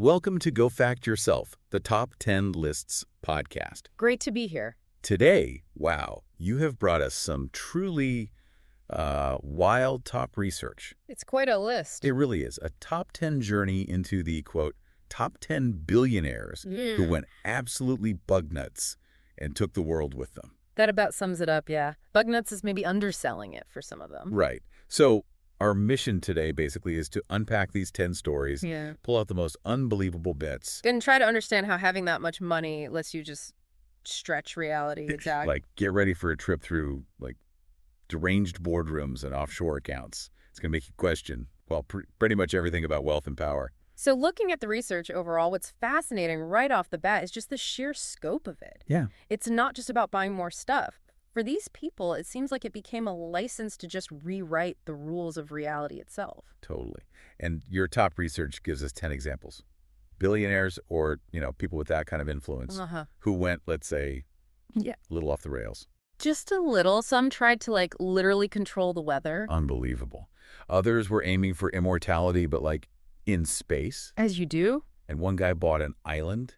Welcome to Go Fact Yourself, the Top 10 Lists podcast. Great to be here. Today, wow, you have brought us some truly wild top research. It's quite a list. It really is. A top 10 journey into the, quote, top 10 billionaires who went absolutely bugnuts and took the world with them. That about sums it up, yeah. Bugnuts is maybe underselling it for some of them. Right. So our mission today basically is to unpack these 10 stories, pull out the most unbelievable bits. And try to understand how having that much money lets you just stretch reality. Exactly. Like, get ready for a trip through, like, deranged boardrooms and offshore accounts. It's going to make you question, well, pretty much everything about wealth and power. So looking at the research overall, what's fascinating right off the bat is just the sheer scope of it. Yeah. It's not just about buying more stuff. For these people, it seems like it became a license to just rewrite the rules of reality itself. Totally. And your top research gives us 10 examples. Billionaires or, people with that kind of influence who went, let's say, a little off the rails. Just a little. Some tried to, literally control the weather. Unbelievable. Others were aiming for immortality, but, in space. As you do. And one guy bought an island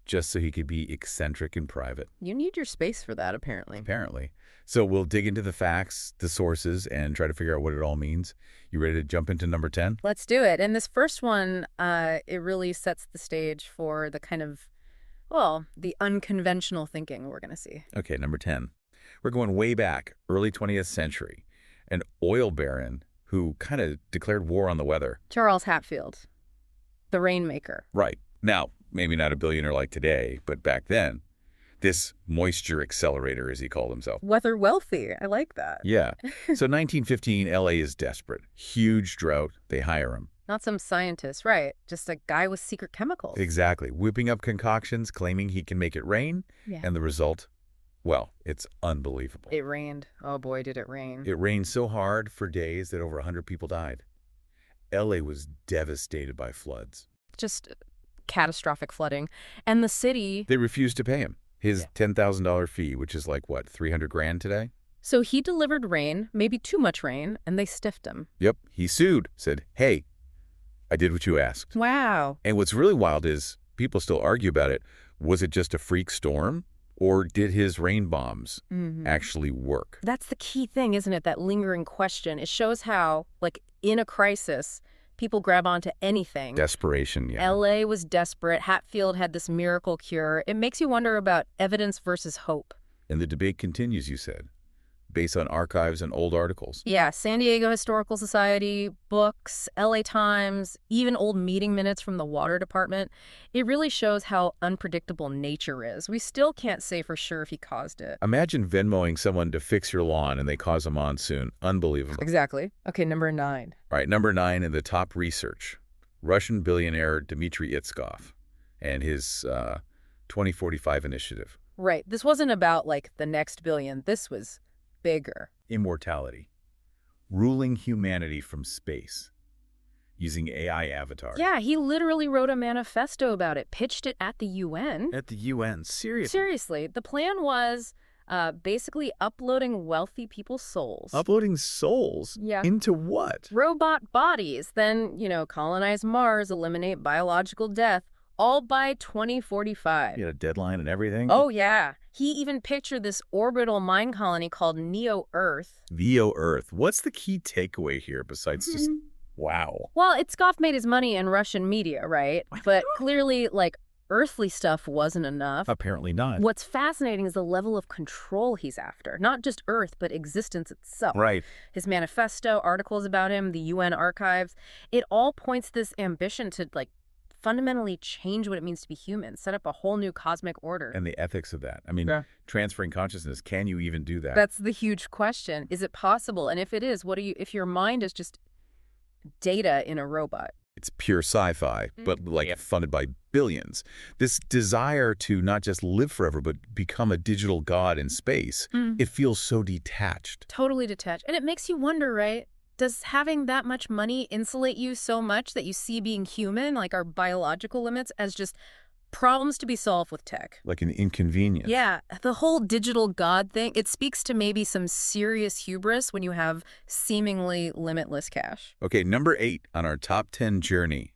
just so he could be eccentric in private. You need your space for that, apparently. Apparently. So we'll dig into the facts, the sources, and try to figure out what it all means. You ready to jump into number 10? Let's do it. And this first one, it really sets the stage for the kind of, the unconventional thinking we're going to see. Okay, number 10. We're going way back, early 20th century. An oil baron who kind of declared war on the weather. Charles Hatfield, the rainmaker. Right. Now, maybe not a billionaire like today, but back then, this moisture accelerator, as he called himself. Weather wealthy. I like that. Yeah. So 1915, L.A. is desperate. Huge drought. They hire him. Not some scientist, right? Just a guy with secret chemicals. Exactly. Whipping up concoctions, claiming he can make it rain. Yeah. And the result, well, it's unbelievable. It rained. Oh, boy, did it rain. It rained so hard for days that over 100 people died. L.A. was devastated by floods. Just catastrophic flooding. And the city... They refused to pay him his $10,000 fee, which is like, what, 300 grand today? So he delivered rain, maybe too much rain, and they stiffed him. Yep. He sued, said, hey, I did what you asked. Wow. And what's really wild is people still argue about it. Was it just a freak storm? Or did his rain bombs actually work? That's the key thing, isn't it? That lingering question. It shows how, in a crisis, people grab onto anything. Desperation, yeah. L.A. was desperate. Hatfield had this miracle cure. It makes you wonder about evidence versus hope. And the debate continues, you said, based on archives and old articles. Yeah, San Diego Historical Society, books, L.A. Times, even old meeting minutes from the water department. It really shows how unpredictable nature is. We still can't say for sure if he caused it. Imagine Venmo-ing someone to fix your lawn and they cause a monsoon. Unbelievable. Exactly. Okay, number 9. All right, number 9 in the top research, Russian billionaire Dmitry Itskov and his 2045 initiative. Right. This wasn't about, the next billion. This was bigger. Immortality. Ruling humanity from space. Using AI avatars. Yeah, he literally wrote a manifesto about it, pitched it at the UN. At the UN? Seriously? Seriously. The plan was basically uploading wealthy people's souls. Uploading souls? Yeah. Into what? Robot bodies. Then, colonize Mars, eliminate biological death. All by 2045. You had a deadline and everything? Oh, yeah. He even pictured this orbital mine colony called Neo-Earth. Neo-Earth. What's the key takeaway here besides just, wow? Well, Itskov made his money in Russian media, right? But clearly, earthly stuff wasn't enough. Apparently not. What's fascinating is the level of control he's after. Not just Earth, but existence itself. Right. His manifesto, articles about him, the UN archives, it all points this ambition to, fundamentally change what it means to be human, set up a whole new cosmic order. And the ethics of that. I mean, transferring consciousness, can you even do that? That's the huge question. Is it possible? And if it is, if your mind is just data in a robot? It's pure sci-fi, but funded by billions. This desire to not just live forever, but become a digital god in space, it feels so detached. Totally detached. And it makes you wonder, right? Does having that much money insulate you so much that you see being human, our biological limits, as just problems to be solved with tech? Like an inconvenience. Yeah. The whole digital god thing, it speaks to maybe some serious hubris when you have seemingly limitless cash. Okay, number 8 on our top 10 journey.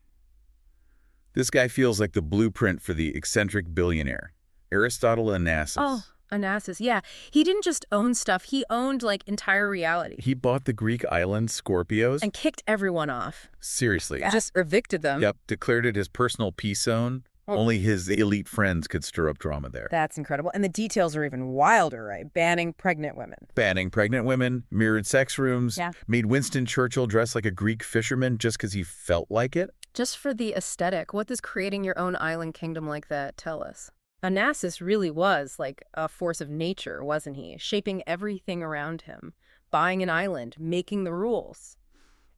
This guy feels like the blueprint for the eccentric billionaire. Aristotle Onassis. Oh, Onassis, yeah. He didn't just own stuff, he owned, like, entire reality. He bought the Greek island Scorpios. And kicked everyone off. Seriously. Just evicted them. Yep, declared it his personal peace zone. Only his elite friends could stir up drama there. That's incredible. And the details are even wilder, right? Banning pregnant women. Banning pregnant women, mirrored sex rooms, Yeah. made Winston Churchill dress like a Greek fisherman just because he felt like it. Just for the aesthetic, what does creating your own island kingdom like that tell us? Onassis really was like a force of nature, wasn't he? Shaping everything around him, buying an island, making the rules.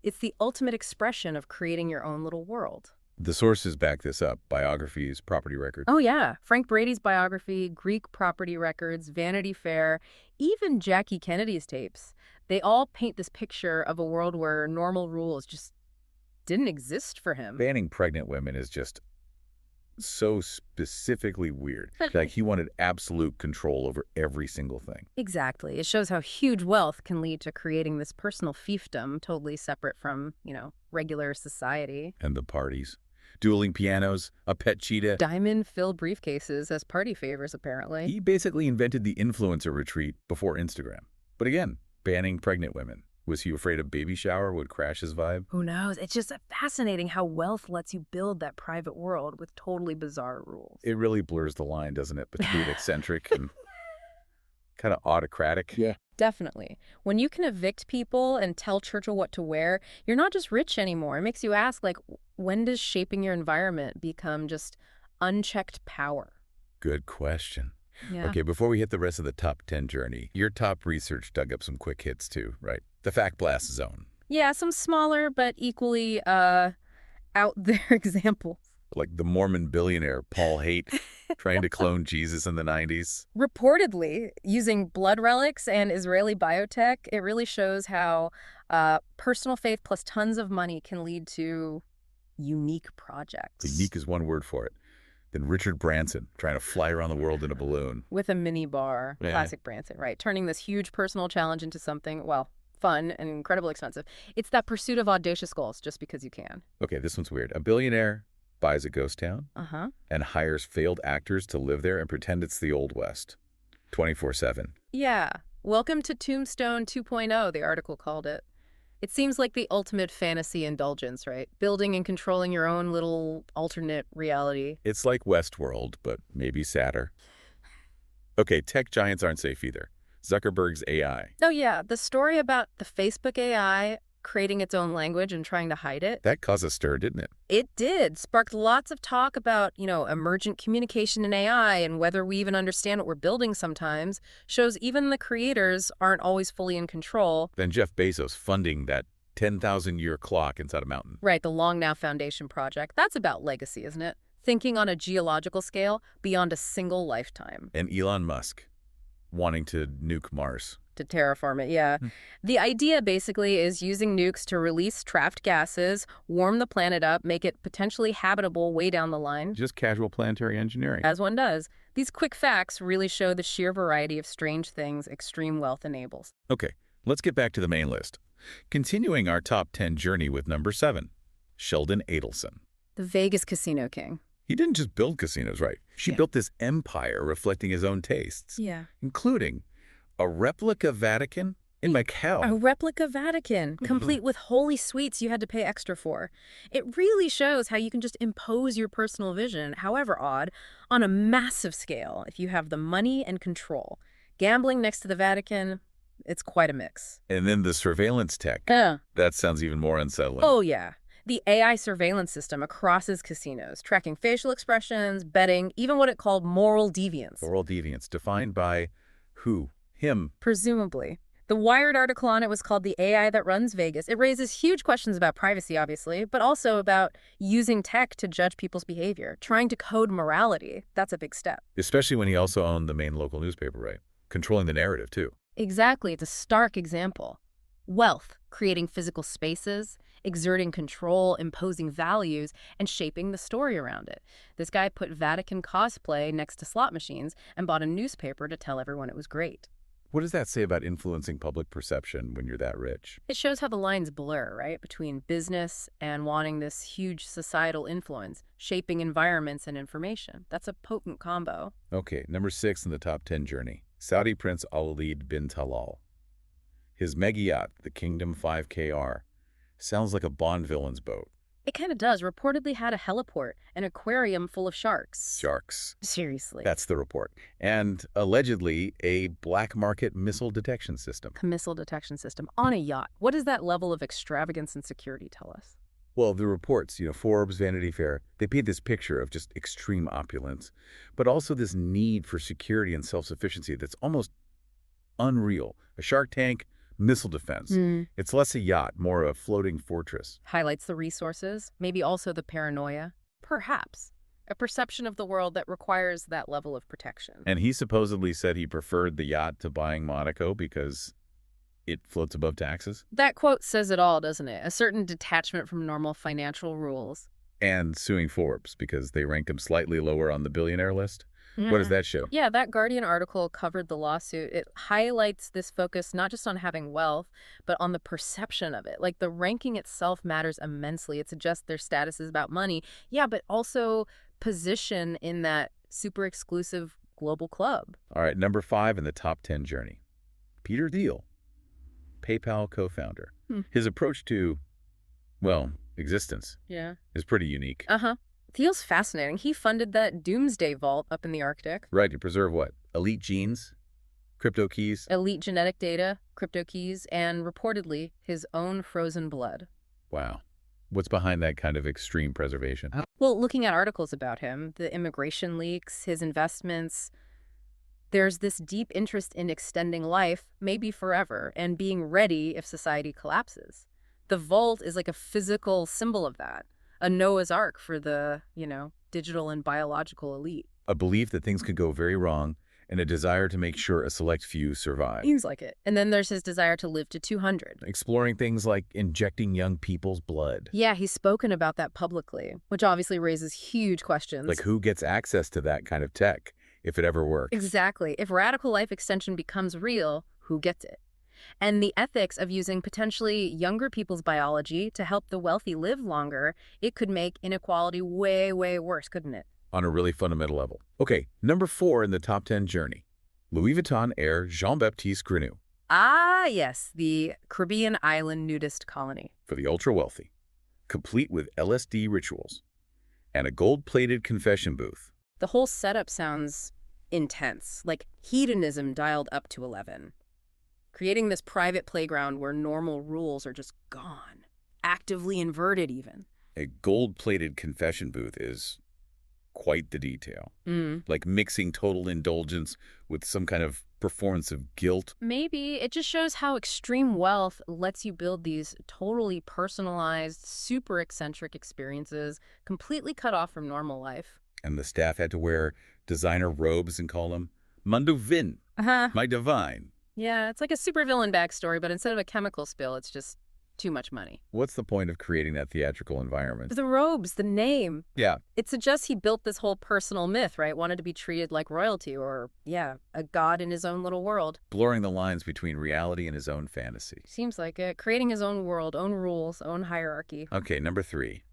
It's the ultimate expression of creating your own little world. The sources back this up. Biographies, property records. Oh, yeah. Frank Brady's biography, Greek property records, Vanity Fair, even Jackie Kennedy's tapes. They all paint this picture of a world where normal rules just didn't exist for him. Banning pregnant women is just so specifically weird. Like he wanted absolute control over every single thing. Exactly. It shows how huge wealth can lead to creating this personal fiefdom totally separate from, regular society. And the parties. Dueling pianos, a pet cheetah. Diamond-filled briefcases as party favors, apparently. He basically invented the influencer retreat before Instagram. But again, banning pregnant women. Was he afraid a baby shower would crash his vibe? Who knows? It's just fascinating how wealth lets you build that private world with totally bizarre rules. It really blurs the line, doesn't it, between eccentric and kind of autocratic? Yeah. Definitely. When you can evict people and tell Churchill what to wear, you're not just rich anymore. It makes you ask, when does shaping your environment become just unchecked power? Good question. Yeah. Okay, before we hit the rest of the top 10 journey, your top research dug up some quick hits too, right? The fact blast zone. Yeah, some smaller but equally out there examples. Like the Mormon billionaire Paul Haight trying to clone Jesus in the 90s. Reportedly, using blood relics and Israeli biotech, it really shows how personal faith plus tons of money can lead to unique projects. Unique is one word for it. Then Richard Branson trying to fly around the world in a balloon. With a mini bar. Yeah. Classic Branson, right? Turning this huge personal challenge into something, fun and incredibly expensive. It's that pursuit of audacious goals just because you can. Okay, this one's weird. A billionaire buys a ghost town and hires failed actors to live there and pretend it's the Old West. 24/7. Yeah. Welcome to Tombstone 2.0, the article called it. It seems like the ultimate fantasy indulgence, right? Building and controlling your own little alternate reality. It's like Westworld, but maybe sadder. Okay, tech giants aren't safe either. Zuckerberg's AI. Oh, yeah. The story about the Facebook AI creating its own language and trying to hide it. That caused a stir, didn't it? It did. Sparked lots of talk about, emergent communication in AI and whether we even understand what we're building sometimes. Shows even the creators aren't always fully in control. Then Jeff Bezos funding that 10,000-year clock inside a mountain. Right, the Long Now Foundation project. That's about legacy, isn't it? Thinking on a geological scale beyond a single lifetime. And Elon Musk wanting to nuke Mars. To terraform it, yeah. The idea basically is using nukes to release trapped gases, warm the planet up, make it potentially habitable way down the line. Just casual planetary engineering. As one does. These quick facts really show the sheer variety of strange things extreme wealth enables. Okay, let's get back to the main list. Continuing our top 10 journey with number 7, Sheldon Adelson. The Vegas casino king. He didn't just build casinos, right? She built this empire reflecting his own tastes. Yeah. Including a replica Vatican in Macau. A replica Vatican, complete with holy suites you had to pay extra for. It really shows how you can just impose your personal vision, however odd, on a massive scale if you have the money and control. Gambling next to the Vatican, it's quite a mix. And then the surveillance tech. That sounds even more unsettling. Oh, yeah. The AI surveillance system across his casinos, tracking facial expressions, betting, even what it called moral deviance. Moral deviance, defined by who? Him. Presumably. The Wired article on it was called The AI That Runs Vegas. It raises huge questions about privacy, obviously, but also about using tech to judge people's behavior, trying to code morality. That's a big step. Especially when he also owned the main local newspaper, right? Controlling the narrative, too. Exactly. It's a stark example. Wealth, creating physical spaces, exerting control, imposing values, and shaping the story around it. This guy put Vatican cosplay next to slot machines and bought a newspaper to tell everyone it was great. What does that say about influencing public perception when you're that rich? It shows how the lines blur, right, between business and wanting this huge societal influence, shaping environments and information. That's a potent combo. Okay, number 6 in the top 10 journey. Saudi Prince Al-Walid bin Talal. His mega yacht, the Kingdom 5KR, sounds like a Bond villain's boat. It kind of does. Reportedly had a heliport, an aquarium full of sharks. Sharks. Seriously. That's the report. And allegedly a black market missile detection system. A missile detection system on a yacht. What does that level of extravagance and security tell us? Well, the reports, Forbes, Vanity Fair, they paint this picture of just extreme opulence, but also this need for security and self-sufficiency that's almost unreal. A shark tank, missile defense. It's less a yacht, more a floating fortress. Highlights the resources, maybe also the paranoia. Perhaps. A perception of the world that requires that level of protection. And he supposedly said he preferred the yacht to buying Monaco because it floats above taxes. That quote says it all, doesn't it? A certain detachment from normal financial rules. And suing Forbes because they ranked him slightly lower on the billionaire list. What does that show? Yeah, that Guardian article covered the lawsuit. It highlights this focus not just on having wealth, but on the perception of it. Like the ranking itself matters immensely. It suggests their status is about money. Yeah, but also position in that super exclusive global club. All right, number 5 in the top 10 journey. Peter Thiel, PayPal co-founder. His approach to, well, existence is pretty unique. Thiel's fascinating. He funded that doomsday vault up in the Arctic. Right, to preserve what? Elite genes? Crypto keys? Elite genetic data, crypto keys, and reportedly his own frozen blood. Wow. What's behind that kind of extreme preservation? Well, looking at articles about him, the immigration leaks, his investments, there's this deep interest in extending life, maybe forever, and being ready if society collapses. The vault is like a physical symbol of that. A Noah's Ark for the, digital and biological elite. A belief that things could go very wrong and a desire to make sure a select few survive. Seems like it. And then there's his desire to live to 200. Exploring things like injecting young people's blood. Yeah, he's spoken about that publicly, which obviously raises huge questions. Like who gets access to that kind of tech, if it ever works? Exactly. If radical life extension becomes real, who gets it? And the ethics of using potentially younger people's biology to help the wealthy live longer, it could make inequality way, way worse, couldn't it? On a really fundamental level. Okay, number 4 in the top 10 journey. Louis Vuitton heir Jean-Baptiste Grenu. Ah, yes, the Caribbean island nudist colony. For the ultra-wealthy. Complete with LSD rituals. And a gold-plated confession booth. The whole setup sounds intense, like hedonism dialed up to 11. Creating this private playground where normal rules are just gone. Actively inverted, even. A gold-plated confession booth is quite the detail. Like mixing total indulgence with some kind of performance of guilt. Maybe. It just shows how extreme wealth lets you build these totally personalized, super eccentric experiences, completely cut off from normal life. And the staff had to wear designer robes and call them Mundo Vin, my divine. Yeah, it's like a supervillain backstory, but instead of a chemical spill, it's just too much money. What's the point of creating that theatrical environment? The robes, the name. Yeah. It suggests he built this whole personal myth, right? Wanted to be treated like royalty or, a god in his own little world. Blurring the lines between reality and his own fantasy. Seems like it. Creating his own world, own rules, own hierarchy. Okay, number 3.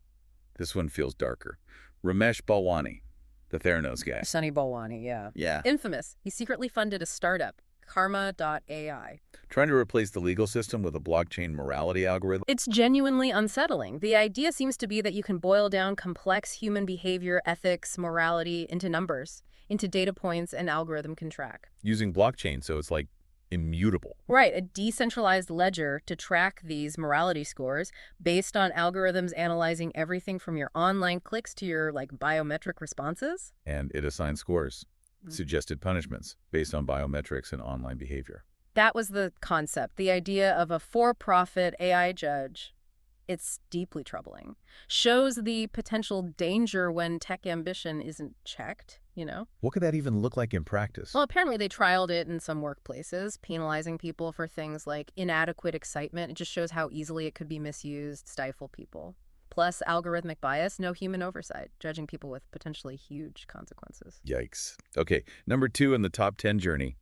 This one feels darker. Ramesh Balwani, the Theranos guy. Sunny Balwani, yeah. Yeah. Infamous. He secretly funded a startup, Karma.ai. Trying to replace the legal system with a blockchain morality algorithm. It's genuinely unsettling. The idea seems to be that you can boil down complex human behavior, ethics, morality into numbers, into data points an algorithm can track. Using blockchain, so it's like immutable. Right, a decentralized ledger to track these morality scores based on algorithms analyzing everything from your online clicks to your biometric responses. And it assigns scores. Suggested punishments based on biometrics and online behavior. That was the concept, the idea of a for-profit AI judge. It's deeply troubling. Shows the potential danger when tech ambition isn't checked, What could that even look like in practice? Well, apparently they trialed it in some workplaces, penalizing people for things like inadequate excitement. It just shows how easily it could be misused, stifle people. Plus algorithmic bias, no human oversight, judging people with potentially huge consequences. Yikes. Okay, number 2 in the top 10 journey.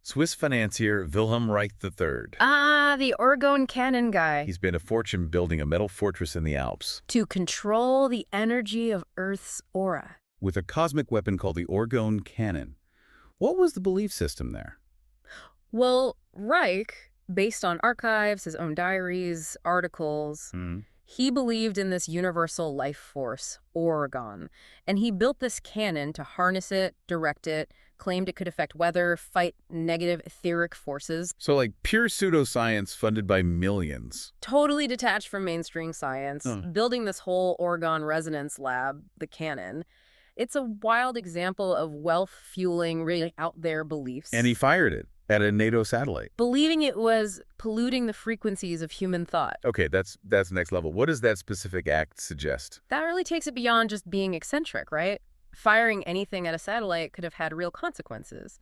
Swiss financier Wilhelm Reich III. Ah, the orgone cannon guy. He's made a fortune building a metal fortress in the Alps To control the energy of Earth's aura. with a cosmic weapon called the orgone cannon. What was the belief system there? Well, Reich, based on archives, his own diaries, articles, he believed in this universal life force, orgone, and he built this cannon to harness it, direct it, claimed it could affect weather, fight negative etheric forces. So like pure pseudoscience funded by millions. Totally detached from mainstream science, Huh. building this whole orgone resonance lab, the cannon. It's a wild example of wealth fueling really out there beliefs. And he fired it at a NATO satellite. Believing it was polluting the frequencies of human thought. Okay, that's next level. What does that specific act suggest? That really takes it beyond just being eccentric, right? Firing anything at a satellite could have had real consequences.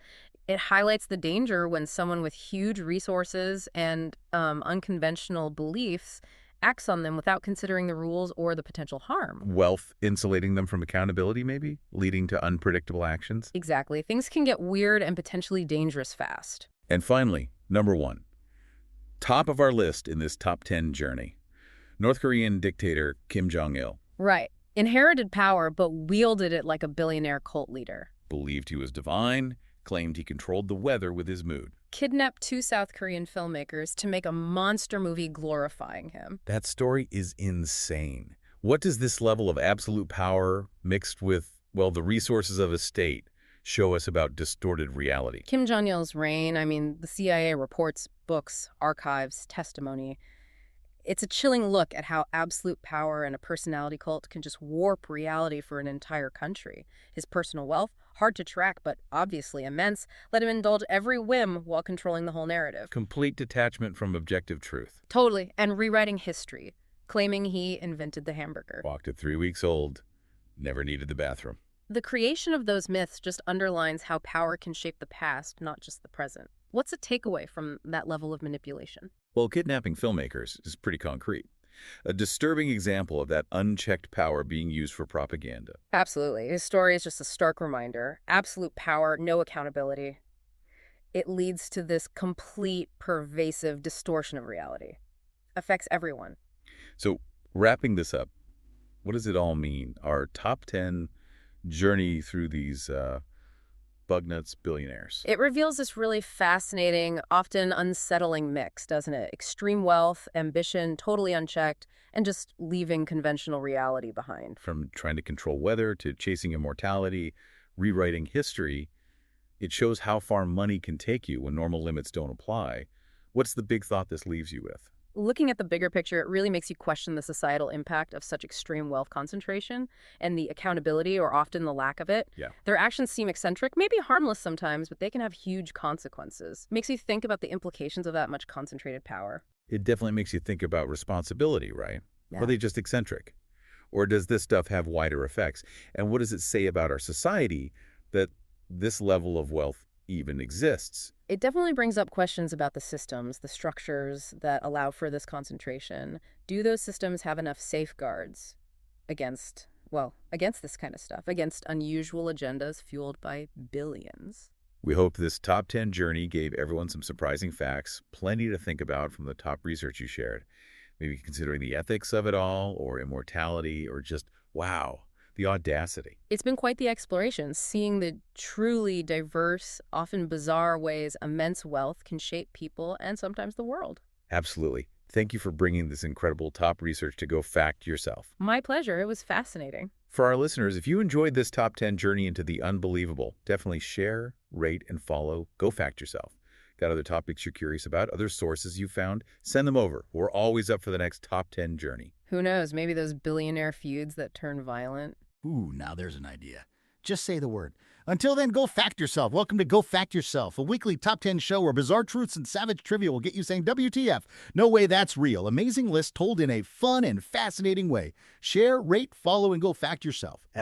It highlights the danger when someone with huge resources and unconventional beliefs acts on them without considering the rules or the potential harm. Wealth insulating them from accountability, maybe? Leading to unpredictable actions? Exactly. Things can get weird and potentially dangerous fast. And finally, number 1. Top of our list in this top 10 journey. North Korean dictator Kim Jong-il. Right. Inherited power, but wielded it like a billionaire cult leader. Believed he was divine, claimed he controlled the weather with his mood. Kidnapped 2 South Korean filmmakers to make a monster movie glorifying him. That story is insane. What does this level of absolute power mixed with, well, the resources of a state show us about distorted reality? Kim Jong-il's reign, the CIA reports, books, archives, testimony. It's a chilling look at how absolute power and a personality cult can just warp reality for an entire country. His personal wealth, hard to track but obviously immense, let him indulge every whim while controlling the whole narrative. Complete detachment from objective truth. Totally, and rewriting history, claiming he invented the hamburger. Walked at 3 weeks old, never needed the bathroom. The creation of those myths just underlines how power can shape the past, not just the present. What's a takeaway from that level of manipulation? Well, kidnapping filmmakers is pretty concrete. A disturbing example of that unchecked power being used for propaganda. Absolutely. His story is just a stark reminder. Absolute power, no accountability. It leads to this complete, pervasive distortion of reality. Affects everyone. So, wrapping this up, what does it all mean? Our top 10 journey through these Bugnuts billionaires. It reveals this really fascinating, often unsettling mix, doesn't it? Extreme wealth, ambition, totally unchecked, and just leaving conventional reality behind. From trying to control weather to chasing immortality, rewriting history, it shows how far money can take you when normal limits don't apply. What's the big thought this leaves you with? Looking at the bigger picture, it really makes you question the societal impact of such extreme wealth concentration and the accountability, or often the lack of it. Yeah. Their actions seem eccentric, maybe harmless sometimes, but they can have huge consequences. Makes you think about the implications of that much concentrated power. It definitely makes you think about responsibility, right? Yeah. Are they just eccentric? Or does this stuff have wider effects? And what does it say about our society that this level of wealth even exists? It definitely brings up questions about the systems, the structures that allow for this concentration. Do those systems have enough safeguards against this kind of stuff, against unusual agendas fueled by billions? We hope this top 10 journey gave everyone some surprising facts, plenty to think about from the top research you shared. Maybe considering the ethics of it all, or immortality, or just, wow, the audacity. It's been quite the exploration, seeing the truly diverse, often bizarre ways immense wealth can shape people and sometimes the world. Absolutely. Thank you for bringing this incredible top research to Go Fact yourself. My pleasure. It was fascinating. For our listeners, if you enjoyed this top 10 journey into the unbelievable, definitely share, rate, and follow Go Fact Yourself. Got other topics you're curious about, other sources you found? Send them over. We're always up for the next top 10 journey. Who knows? Maybe those billionaire feuds that turn violent. Ooh, now there's an idea. Just say the word. Until then, go fact yourself. Welcome to Go Fact Yourself, a weekly top 10 show where bizarre truths and savage trivia will get you saying WTF. No way that's real. Amazing lists told in a fun and fascinating way. Share, rate, follow, and go fact yourself at